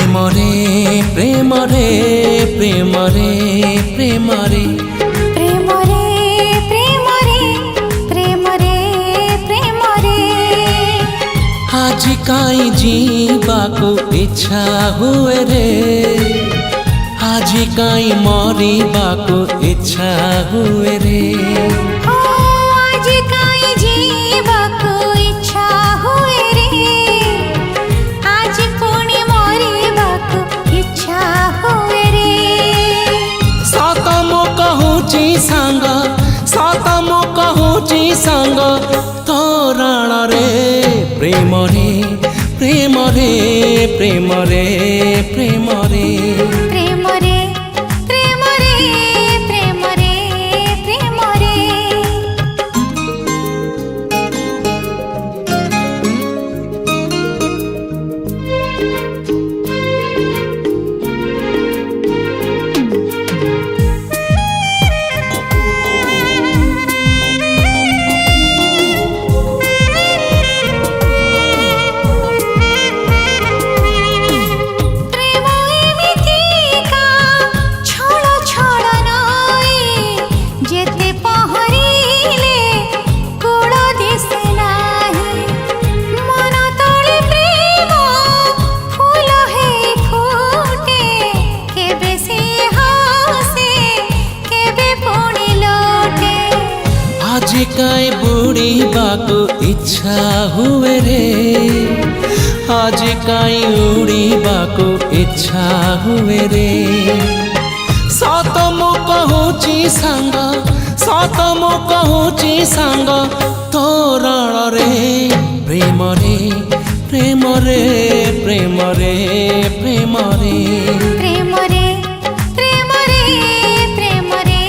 प्रेम रे प्रेम रे प्रेम रे प्रेम रे प्रेम रे प्रेम रे प्रेम रे प्रेम रे आज काई जीवाको इच्छा हुए रे आज काई मरिबाको इच्छा हुए रे आज काई जीवाको इच्छा हुए रे आज पुणी मरिबाको इच्छा हुए रे सत मो कहूची सांग सत मो कहूची सांग तोरण रे प्रेम रे प्रेम रे प्रेम रे प्रेम रे प्रेम रे प्रेम रे प्रेम रे प्रेम रे आज काई बुढ़ी बाको इच्छा हुए रे आज काई उड़ी बाको इच्छा हुए रे सत मो कहूची सांग सत मो कहूची सांग तोरण रे प्रेम रे प्रेम रे प्रेम रे प्रेम रे प्रेम रे प्रेम रे प्रेम रे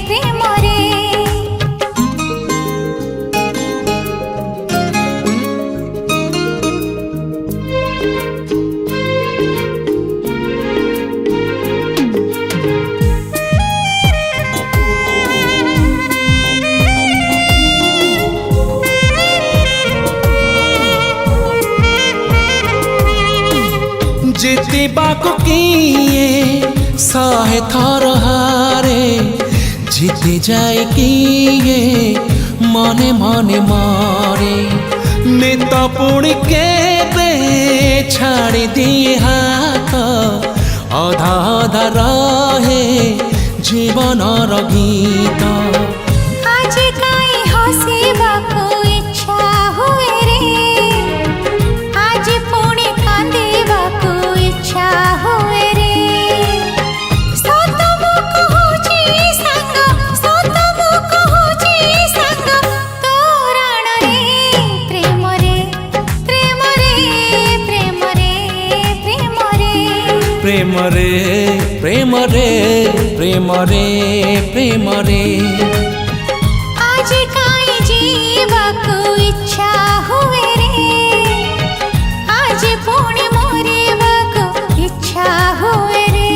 प्रेम रे जीतिबाको किए सहे थर हारे जीति जाए किए मने मने मारे नित पुणी केबे छाड़ी दिए हाथ अधा अधा रहे जीवनर गीत आज काई हसिबाको इच्छा हुए रे आज पुणी कांदिबाको इच्छा हुए रे सत मो कहूची सांग सत मो कहूची सांग तोरण रे प्रेम रे प्रेम रे प्रेम रे प्रेम रे प्रेम रे प्रेम रे प्रेम रे प्रेम रे आज काई जीवाको इच्छा हुए रे आज पुणी मरिबाको इच्छा हुए रे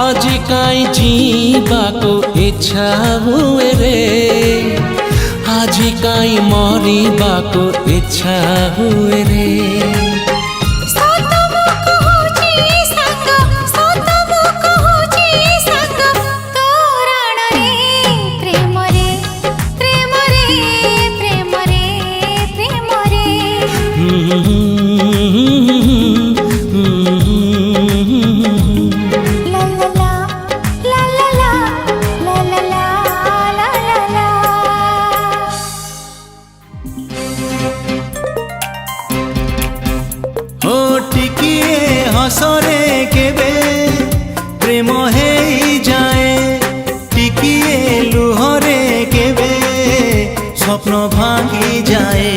आज काई जीवाको इच्छा हुए रे आज काई मरिबाको इच्छा हुए रे सत मो कहूची सांग सत मो कहूची सांग तोरण रे प्रेम रे प्रेम रे प्रेम रे प्रेम रे ला ला ला ला ला ला ला ला ला ला ला ओ टिकिए हसरे केबे प्रेम हेई जाए टिकिए लुहरे केबे स्वप्न भांगी जाए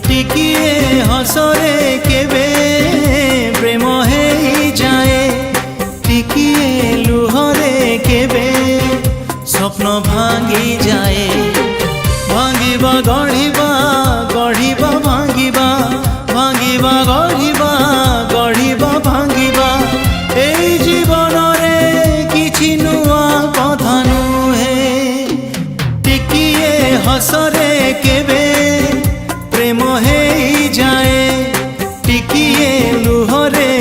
टिकिए हसरे केबे प्रेम हेई जाए टिकिए लुहरे केबे स्वप्न भांगी जाए भांगिबा गढ़िबा गढ़िबा भांगिबा भांगिबा गढ़िबा गढ़िबा भांगिबा एई जीवन रे किछि नुआ कथा नुहे टिकिए हसरे केबे प्रेम हेई जाए टिकिए लुहरे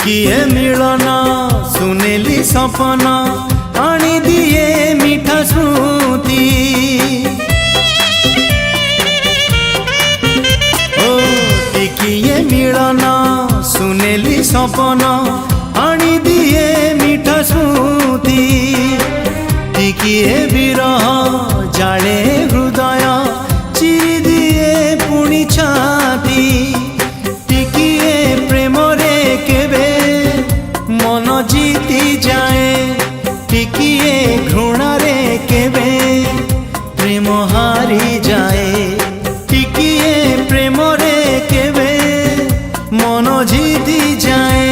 ଟିକିଏ ମିଳନ ସୁନେଲି ସପନ ଆଣି ଦିଏ ମିଠା ସ୍ମୃତି। ଓ ଟିକିଏ ମିଳନ ସୁନେଲି ସପନ ଆଣି ଦିଏ ମିଠା ସ୍ମୃତି। ଟିକିଏ ବିରହ ଜାଳେ ହୃଦୟ ଚିରି ଦିଏ ପୁଣି ଛାତି। ଟିକିଏ ପ୍ରେମରେ କେବେ ମନ ଜିତି ଯାଏ, ଟିକିଏ ଘୃଣାରେ କେବେ ପ୍ରେମ ହାରି ଯାଏ। ଟିକିଏ ପ୍ରେମରେ କେବେ ମନ ଜିତି ଯାଏ,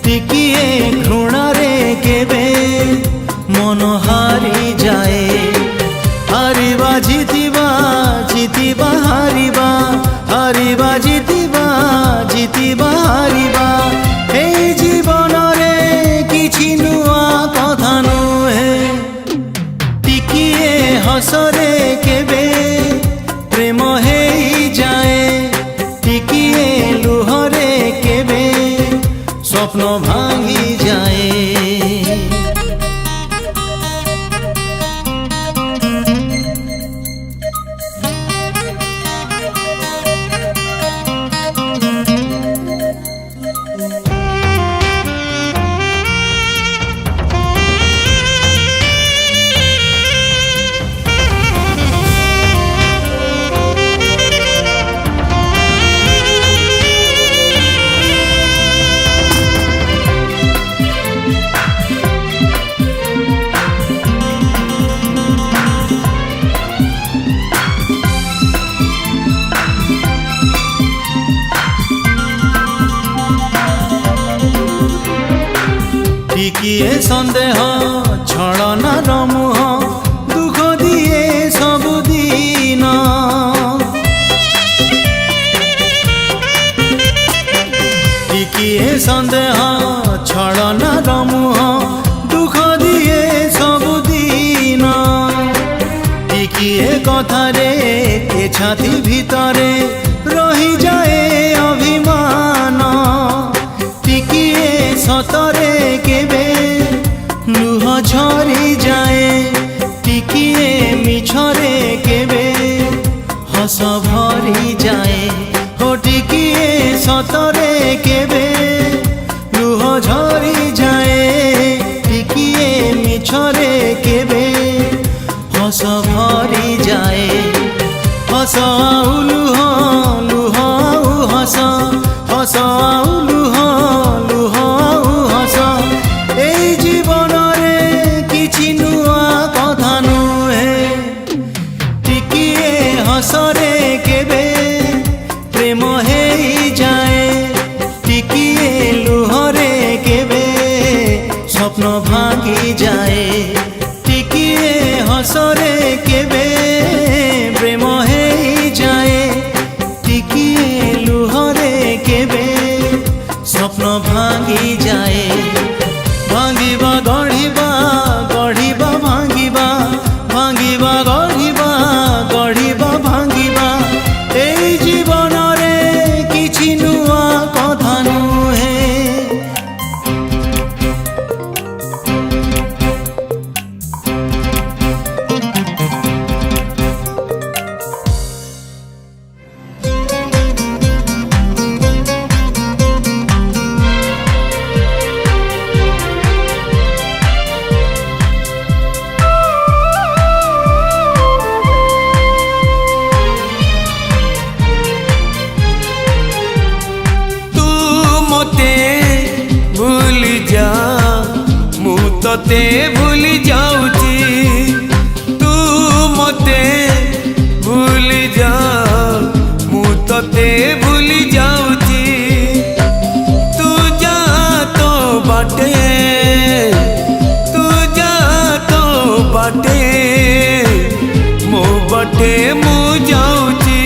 ଟିକିଏ ଘୃଣାରେ କେବେ ମନ ହାରି ଯାଏ। ହାରିବା ଜିତିବା, ଜିତିବା ହାରିବା, ହାରିବା ଜିତିବା, ଜିତିବା ହାରିବା। এই জীবনরে কিছু নূয়া কথা নুহে। টিকিয়ে হসরে কেবে প্রেম হেই যায়, টিকিয়ে লুহরে কেবে স্বপ্ন ভাঙি যায়। ଟିକିଏ ସନ୍ଦେହ ଛଳନାର ମୁହଁ ଦୁଃଖ ଦିଏ ସବୁଦିନ। ଟିକିଏ ସନ୍ଦେହ ଛଳନାର ମୁହଁ ଦୁଃଖ ଦିଏ ସବୁଦିନ। ଟିକିଏ କଥାରେ ଏ ଛାତି ଭିତରେ ରହିଯାଏ ଅଭିମାନ। ଟିକିଏ ସତରେ କେବେ ଲୁହ ଝରି ଯାଏ, ଟିକିଏ ମିଛରେ କେବେ ହସ ଭରି ଯାଏ। ଓ ଟିକିଏ ସତରେ କେବେ ଲୁହ ଝରି ଯାଏ, ଟିକିଏ ମିଛରେ କେବେ ହସ ଭରି ଯାଏ। ହସ ଆଉ ଲୁହ, ଲୁହ ଆଉ ହସ, ହସ ଆଉ ଲୁହ, ଲୁହ ଆଉ ହସ। এই জীবনরে কিছু নূয়া কথা নুহে। টিকিয়ে হসরে কেবে প্রেম হেই যায়, টিকিয়ে লুহরে কেবে স্বপ্ন ভাঙি যায়। টিকিয়ে হসরে কেবে প্রেম হেই যায়, টিকিয়ে লুহরে কেবে স্বপ্ন ভাঙি যায়। ভাঙিবা গঢ়িবা, গঢ়িবা ভাঙিবা, ভাঙিবা গঢ়িবা, গঢ়িবা ভাঙিবা। এই জীবনরে কিছু নূয়া কথা নুহে। ତତେ ଭୁଲି ଯାଉଛି, ତୁ ମତେ ଭୁଲି ଯା, ମୁଁ ତତେ ଭୁଲି ଯାଉଛି। ତୁ ଯା ତୋ ବାଟେ, ତୁ ଯା ତୋ ବାଟେ, ମୋ ବାଟେ ମୁଁ ଯାଉଛି।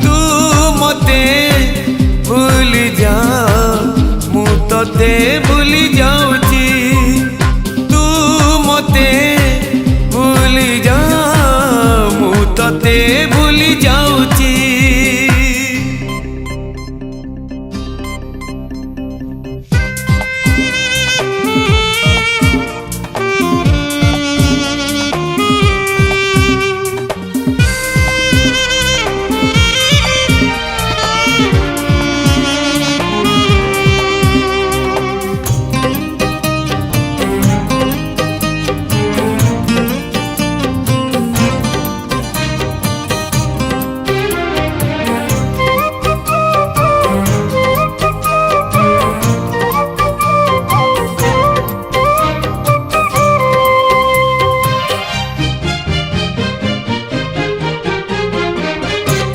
ତୁ ମତେ ଭୁଲି ଯା, ମୁଁ ତତେ ଭୁଲି ଯାଉଛି। ମତେ ଭୁଲି ଯା, ମୁଁ ତତେ ଭୁଲି ଯାଉଛି।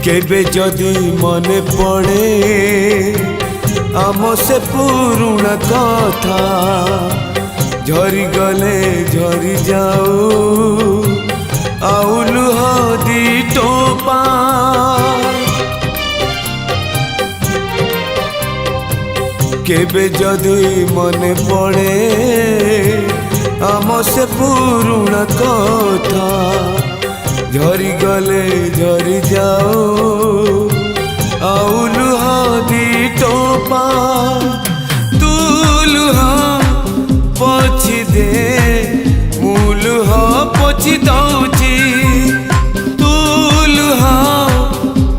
केबे जदि मने पड़े आम से पुरुणा कथा झरी गले झरी जाऊ आउ लुह दी टोपा केबे जदि मने पड़े आम से पुरुणा कथा झरी गले झरी जाओ आउ लुह दी टोपा तू लुह पोछि दे मु लुह पोछि दौची तू लुह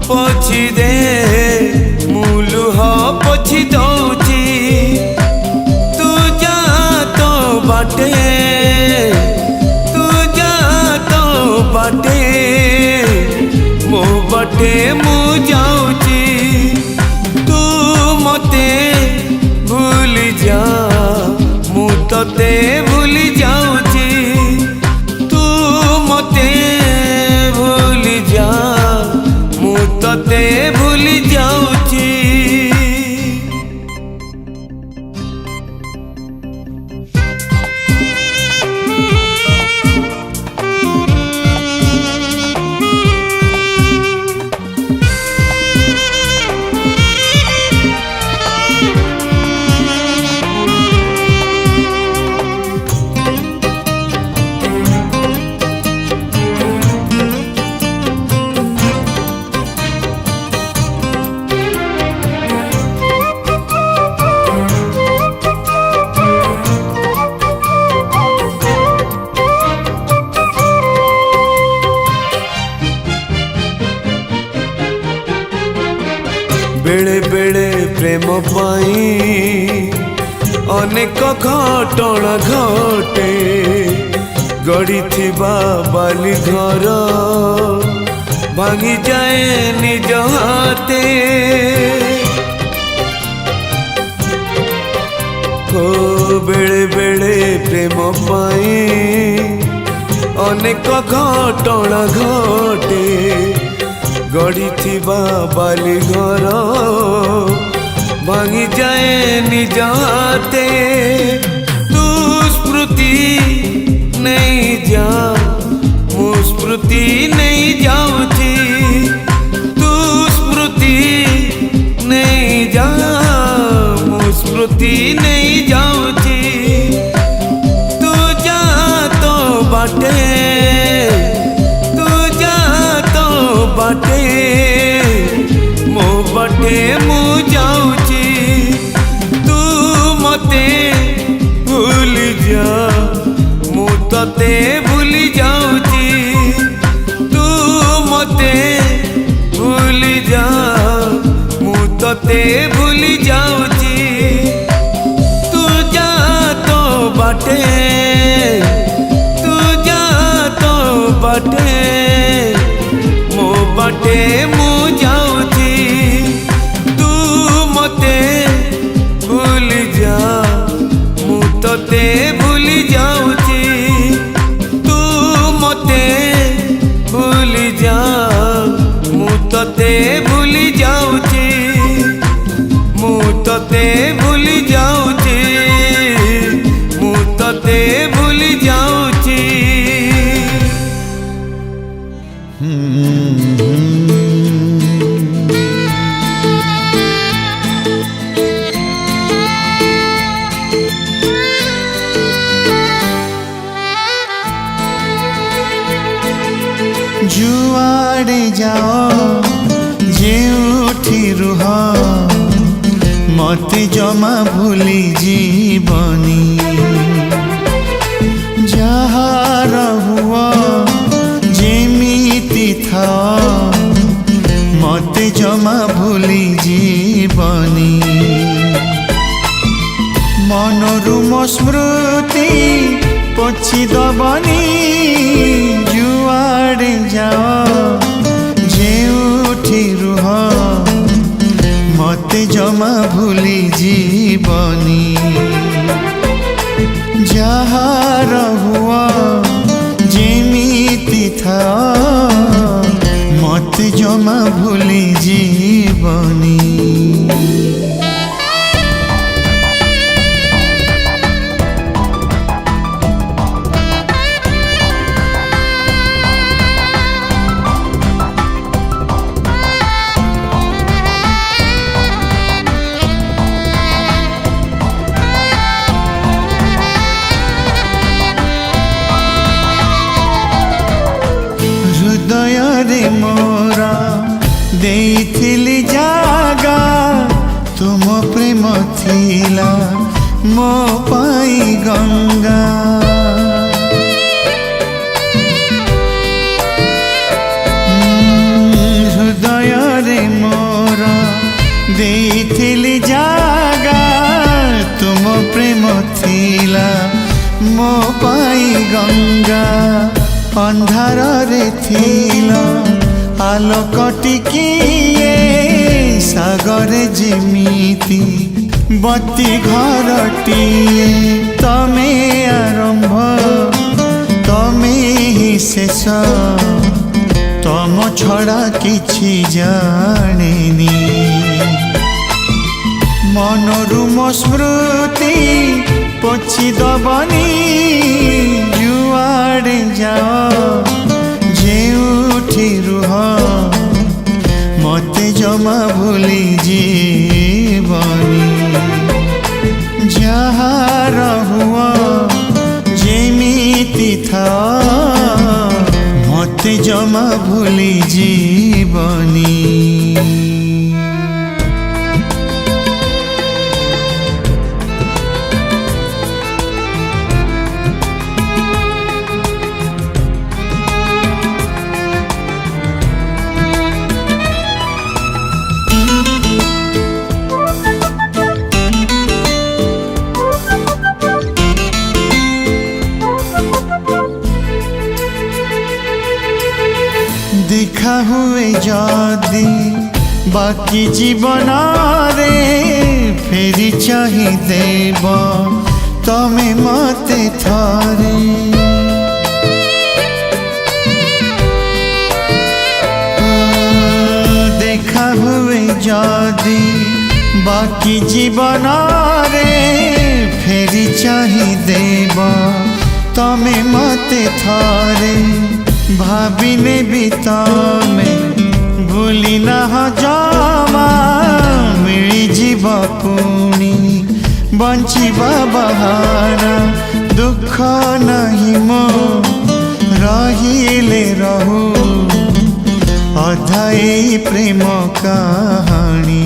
पोछि दे मु लुह पोछि दौची तू जा तो बाटे बाटे मो बाटे मु जाऊची तू मते भूल जा मु तते भूल जाऊची तू मते भूल जा मु तते भूल जाऊची बेले बेले प्रेम पाई अनेक घटना घटे गड़ी थिबा बाली घर भांगी जाए निज हाथे हो बेले बेले प्रेम पाई अनेक घटना घटे गड़ी थिबा बाली घर भांगी जाए निज हाथे तू स्मृति नहीं जा मु स्मृति नहीं जाऊची तू स्मृति नहीं जा मु स्मृति नहीं जाऊची तू जा तो बाटे बाटे मो बाटे मु जाऊची तू मते भूल जा मु तते भूल जाऊची तू मते भूल जा मु तते भूल जाऊची तू जा तो बाटे तू जा तो बाटे बाटे मु जाऊची तू मते भूल जा मु तते भूल जाऊची तू मते भूल जा मु तते भूल जाऊची मु तते भूल जाऊची मु तते भूल जाऊची जुआड़े जाओ जेउठी रुह मते जमा भूली जीवनी जहाँ हुआ जेमिति था मते जमा भूली जीवनी मनोरुम स्मृति पोछि दबनी जुआड़े जाओ जेउठी रुह मते जमा भूली जीवनी जहाँ हुआ जेमिति था मते जमा भूली ଦେଇଥିଲି ଜାଗା ତୁମ ପ୍ରେମ ଥିଲା ମୋ ପାଇଁ ଗଙ୍ଗା ହୃଦୟରେ ମୋର ଦେଇଥିଲି ଜାଗା ତୁମ ପ୍ରେମ ଥିଲା ମୋ ପାଇଁ ଗଙ୍ଗା ଅନ୍ଧାରରେ ଥିଲ ଆଲୋକ ଟିକିଏ ସାଗରେ ଯେମିତି ବତି ଘରଟିଏ ତମେ ଆରମ୍ଭ ତମେ ହିଁ ଶେଷ ତମ ଛଡ଼ା କିଛି ଜାଣିନି ମନରୁ ମୋ ସ୍ମୃତି ପୋଛିଦବନି ଯୁଆଡ଼େ ଯାଅ ଯେଉଁଠି ରୁହ ମତେ ଜମା ଭୁଲି ଯିବନି ଯାହାର ହୁଅ ଯେମିତି ଥାଅ ମତେ ଜମା ଭୁଲି ଯିବନି দেখা हुए जदि बाकी जीवन रे फेरी चाहि देव तमे मते थरे देखा हुए जदि बाकी जीवन रे फेरी चाहि देव तमे मते थरे भाविने भी तमे भूली ना जमा मिली जीव पुणी बंचिबा बहाना दुख नहीं मो रहिले रहू अधाई प्रेम कहानी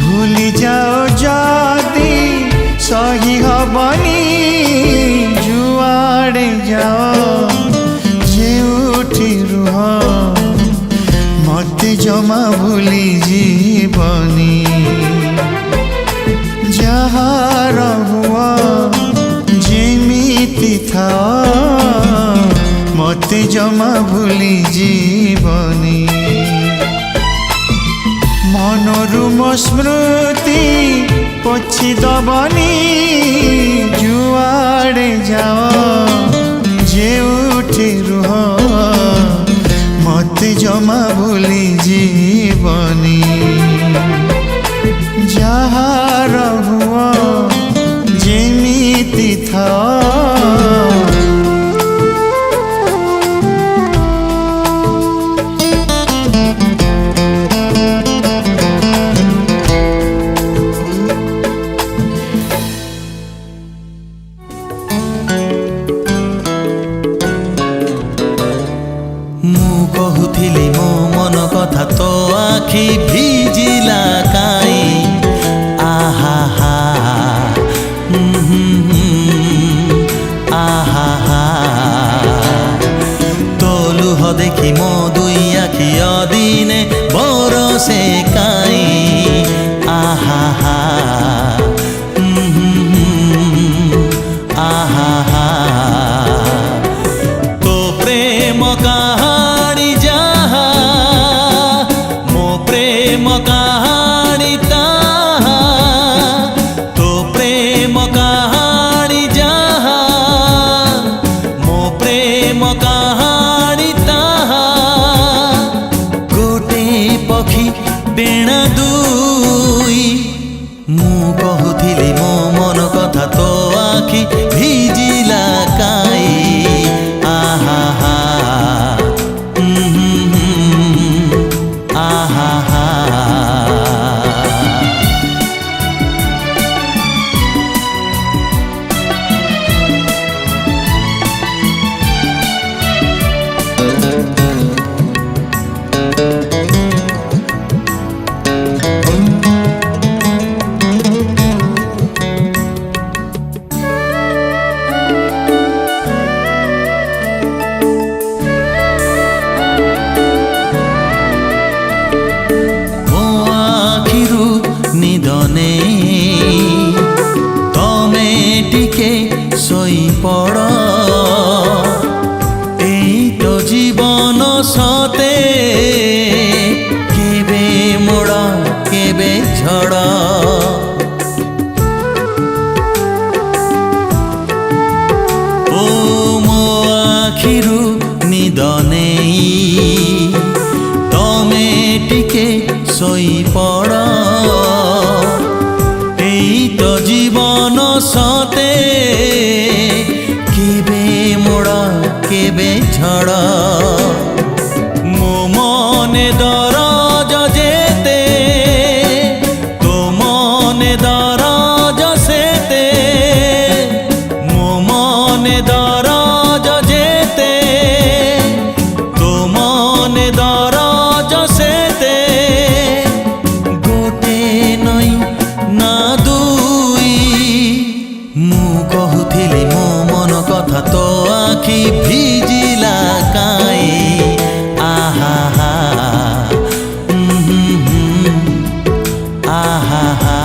भूली जाओ जदि सही हबनी जुआड़े जाओ जेउठी रुह मते जमा भूली जीवनी जहाँ हुआ जेमिति था मते जमा भूली जीवनी मनरु मो स्मृति पोछिदबनी जुआड़े जाओ जेउठी रुह मते जमा भूली जीवनी जहाँ हुआ जेमिति था कहूली मो मन कथा तो आखि भिजिला काई आहा हा आहा हा तो लुह देखी मो दुई आखि अदिने बरसे काई आहा हा आहा हा तो प्रेम कहानी जहा मो प्रेम कहानी ताहा तो प्रेम कहानी जहा मो प्रेम कहानी ताहा गोटे पक्षी बेणा दुई मु कहूली मो मन कथा तो आखि भिजिला काई आहा हा आहा हा तमे टिके सोई पड़ एई तो जीवन सते केबे मोड़ केबे झड़ ओ मो आखिरु निद नेई तमे टिके सोई पड़ एई तो जीवन सते केबे मोड़ केबे झड़ मो मने दरज जेते तो मने दरज सेते मो मने दरज जेते तो मने दरज सेते गोटे नई ना दुई मु कहूथिली मो मन कथा तो आखि भिजिला काई आहा हा आहा हा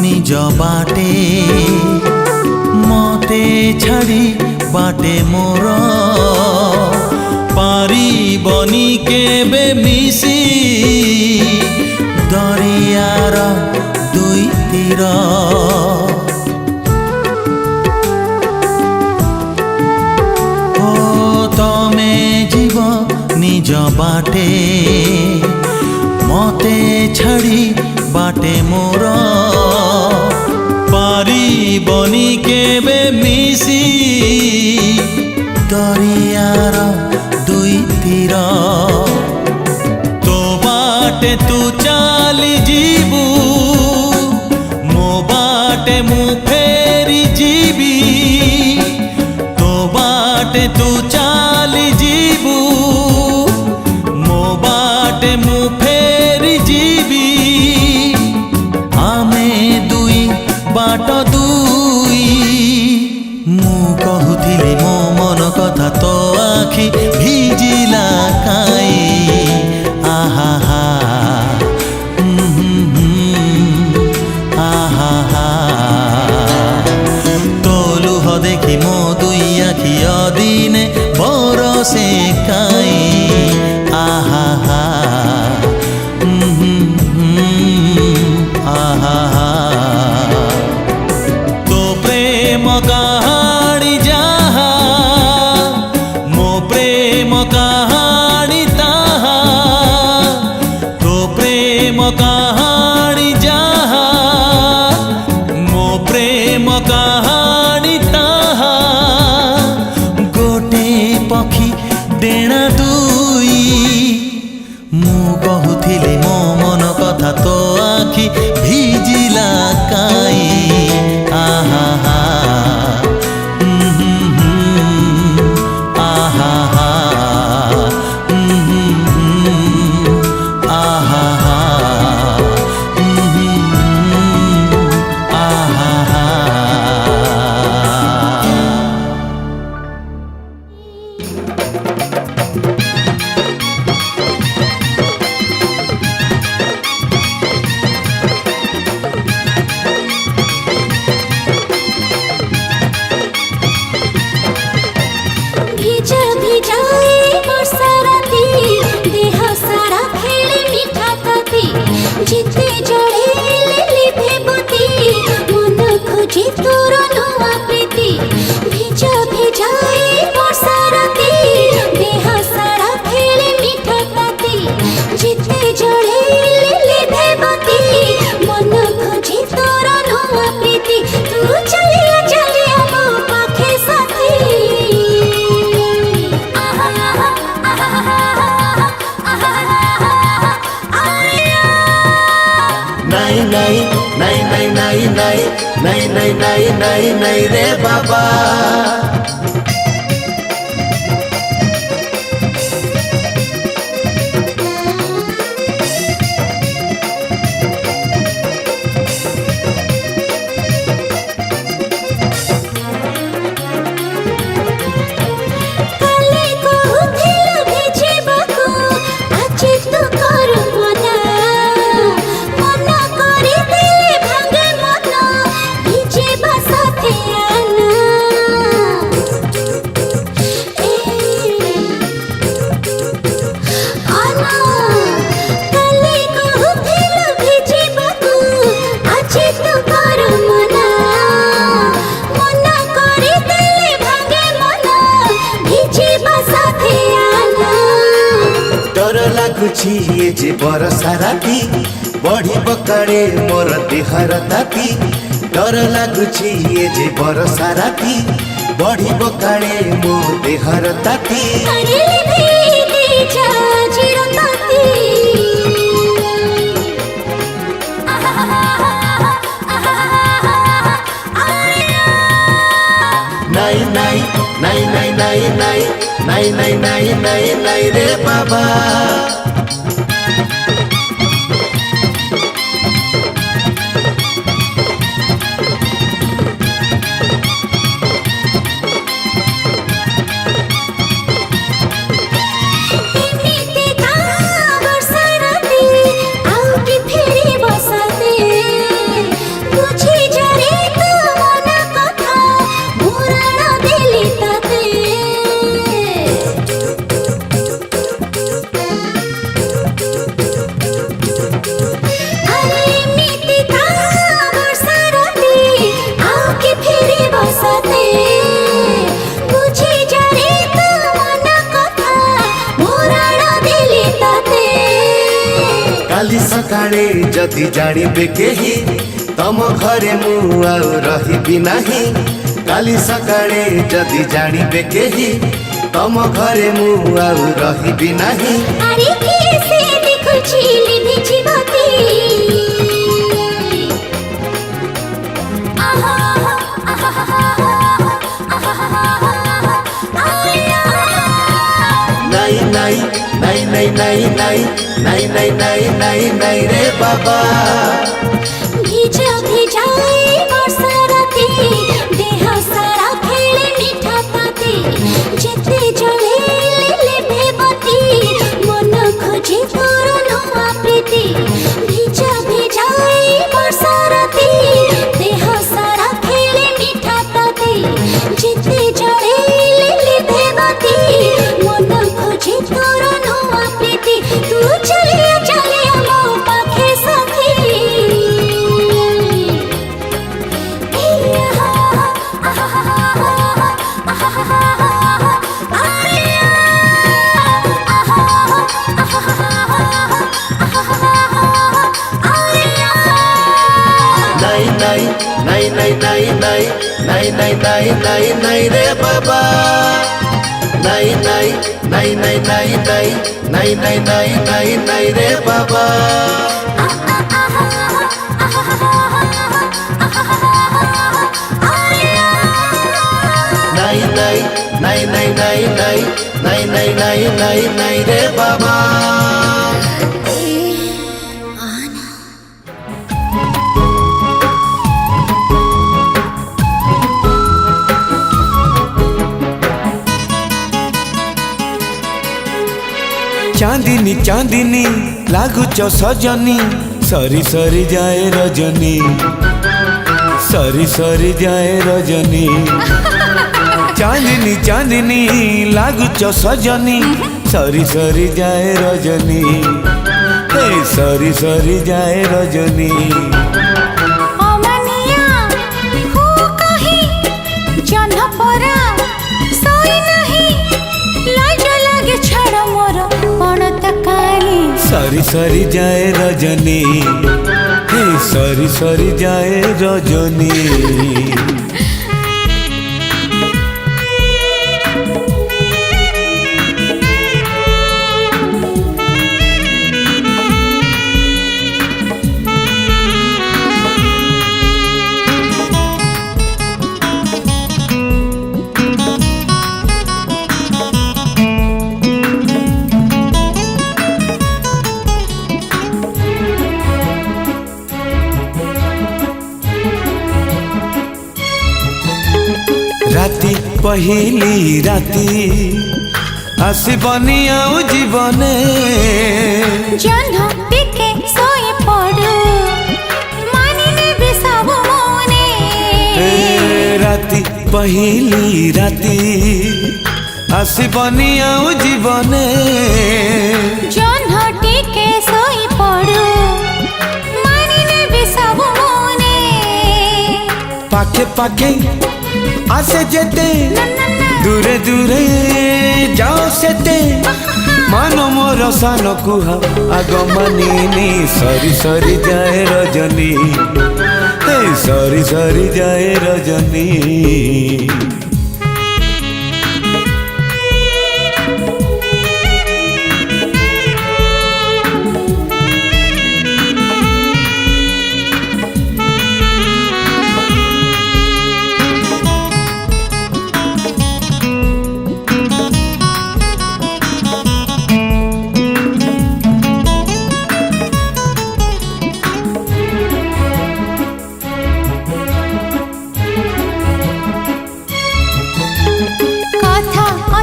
निज बाटे मते छाड़ी बाटे मोर पारिबनी केबे मिसी दरियार दुई तीर ओ तमे जीव निज बाटे मते छाड़ी बाटे मोर पारिबनी केबे मिसी दरियार दुई तीर तो बाटे तू चाली जीबू मो बाटे मु फेरी जीबी तो बाटे तू चाली जीबू मो बाटे मु फेरी जीबी आमे दुई बाट दुई मु कहूथिली मो मन कथा तो आखि भिजिला काई आहा हा आहा हा तो लुह देखी मो दुई आखि अदिने बरसे काई आहा हा आहा हा तो प्रेम कहानी जहा मो प्रेम कहानी ताहा तो प्रेम कहानी जहा मो प्रेम कहानी ताहा गोटे पक्षी डेणा दुई मु कहूथिली मो मन कथा तो आखि भिजिला काई आहा हा आहा हा নাই নাই নাই নাই নাই নাই নাই নাই নাই নাই নাই রে বাবা लाଗୁଛି ଏ ଯେ ବରଷା ରାତି ବଢିବ କାଳେ ମୋର ଦେହର ତାତି ଡର ଲାଗୁଛି ଏ ଯେ ବରଷା ରାତି ବଢିବ କାଳେ ମୋ ଦେହର ତାତି নাই নাই নাই নাই নাই নাই নাই নাই নাই নাই নাই রে বাবা काली सकाळे जदि जानिबे केही तम घरे मु आउ रहिबि नाही काली सकाळे जदि जानिबे केही तम घरे मु आउ रहिबि नाही अरे कैसे देखुछि लिभिछि बाती आहा आहा नाही नाही नाही नाही नाही नाही नहीं नहीं नहीं नहीं नहीं रे बाबा भिजा भिजाए वर्षा राती देह सारा खेले मीठा पाती जेते जले लेबे बती मन खोजे तोर नुआ प्रीति भिजा भिजाए वर्षा राती देह सारा खेले मीठा पाती जेते जले लेबे बती मन खोजे तोर नुआ प्रीति तू चले चले मो पाखे साथी नहीं नहीं नहीं नहीं नहीं नहीं नहीं नहीं नहीं नहीं रे बाबा नहीं नहीं नहीं नहीं नहीं नहीं नहीं नहीं नहीं नहीं रे बाबा नहीं नहीं नहीं नहीं नहीं नहीं नहीं नहीं नहीं नहीं रे बाबा चांदिनी चांदिनी लागुच सजनी सरी सरी जाए रजनी सरी सरी जाए रजनी चांदिनी चांदिनी लागुच सजनी सरी सरी जाए रजनी हे सरी सरी जाए रजनी अमनिया हो कही जनपरा सोई नहीं लाज लागे छड़ मोर पणत काली सरी सरी जाए रजनी हे सरी सरी जाए रजनी पहली राती आसबनी आउ जीवने जन्म टिके सोई पड़ू मानिने भी सब मोने राती पहली राती आसबनी आउ जीवने जन्म टिके सोई पड़ू मानिने भी सब मोने पाखे पाखे आसे जेते दूरे दूरे जाओ सेते मानो मोर सान कुहा आग मानिनी सरी सरी जाए रजनी सरी सरी जाए रजनी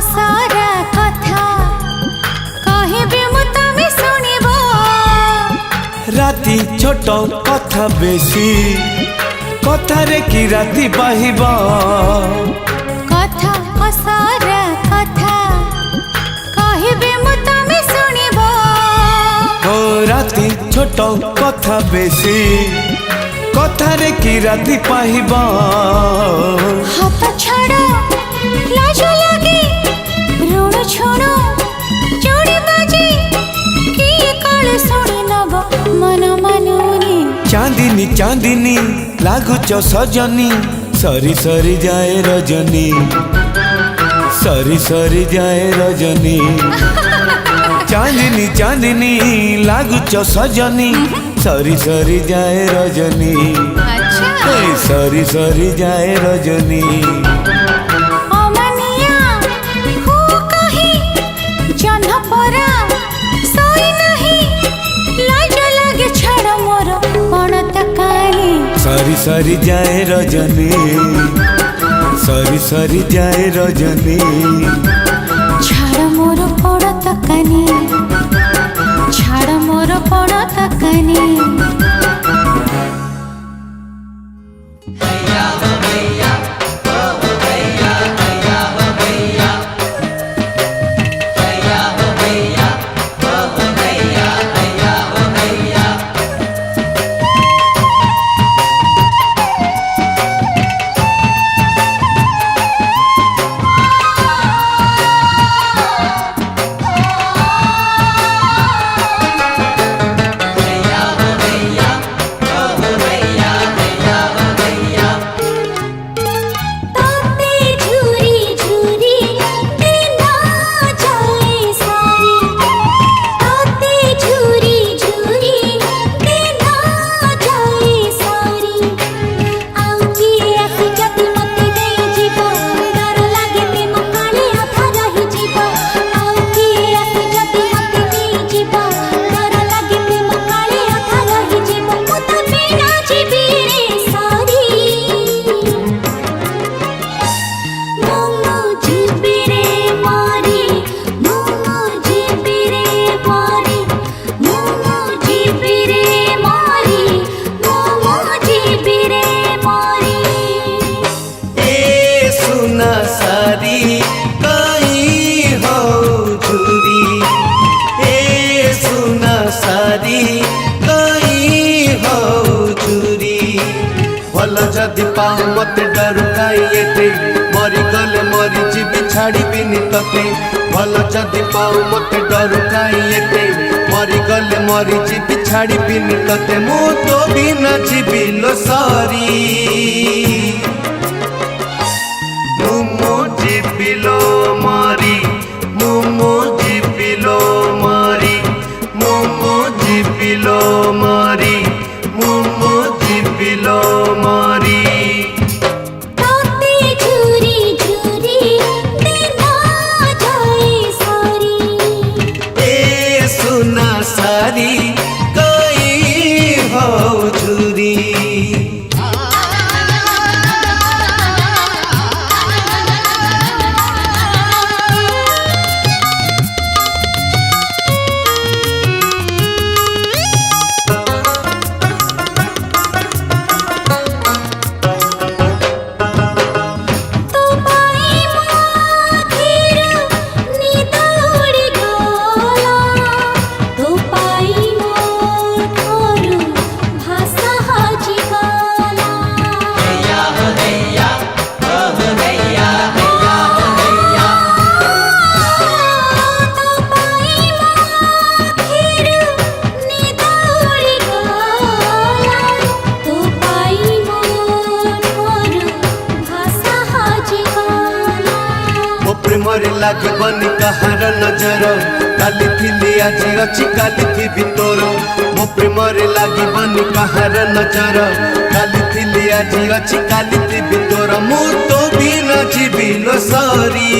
सारा कथा कहबे मु तमे सुनिबो राती छोट कथा बेसी कथा रे की राती बाहिबा कथा सारा कथा कहबे मु तमे सुनिबो ओ राती छोट कथा बेसी कथा रे की राती पाहिबा हाथ छाड़ो लाज लागे ऋण छोड़ो जोड़ी बाजी किए कल सुनी नब मन मानुनी चांदिनी चांदिनी लागुच सजनी सरी सरी जाए रजनी सरी सरी जाए रजनी चांदिनी चांदिनी लागुच सजनी सरी सरी जाए रजनी सरी सरी जाए रजनी अमानिया हो कही जन्ह परा सोई नहीं लाज लागे छाड़ मोर पणत कानी सरी सरी जाए रजनी सरी सरी जाए रजनी छाड़ मोर पणत कानी छाड़ मोर पणत कानी जदि पाऊ मत डरू काइएते मरी गले मरी जीवी छाड़बीनी तते भल जदि पाऊ मत डरू काइएते मरी गले मरी जीवी छाड़बीनी तते मु तो बिना जीवी लो सारी मुमो जीवी लो मारी मुमो जीवी लो मारी मुमो जीवी लो मारी मुमो जीवी लो मारी सारी कोई हो झूरी କାହାର ନଜର କାଲି ଥିଲି ଆଜି ଅଛି କାଲି ଥିବି ତୋର ମୋ ପ୍ରେମରେ ଲାଗିବନି କାହାର ନଜର କାଲି ଥିଲି ଆଜି ଅଛି କାଲି ଥିବି ତୋର ମୁଁ ତୋ ବିନା ଯିବି ଲୋ ସରି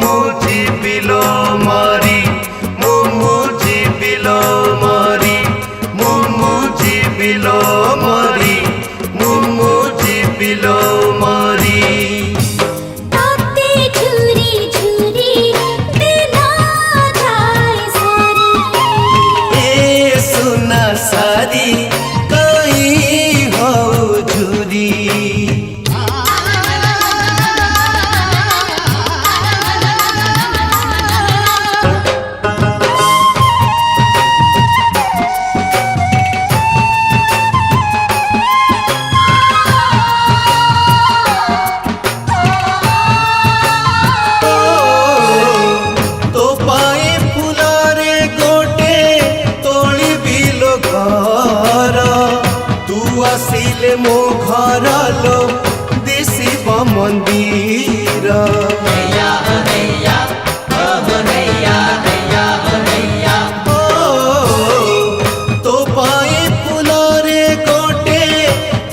ମୁଁ ଯିବି ଲୋ ମରି ମୁଁ ଯିବି ଲୋ ମରି ମୁଁ ଯିବି ଲୋ ମରି ମୁଁ ଯିବି ଲୋ ମରି ताते झुरी झुरी दिना जाए सारी ए सुना सारी कहीं हो झुरी तो पाए फुलारे गोटे तोली बिलो घर तू आसिले मो घर लो दिशिब मंदिर तो पाए फुलारे गोटे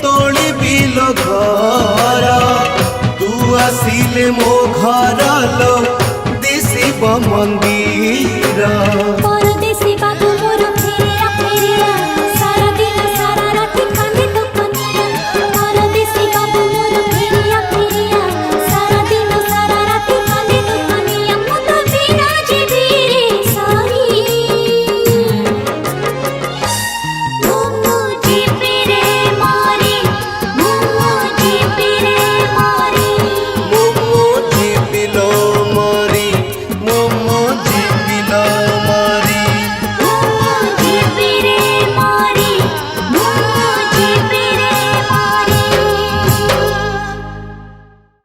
तोली बिलो घर तू आसिले मो घर लो दिशिब मंदिर पर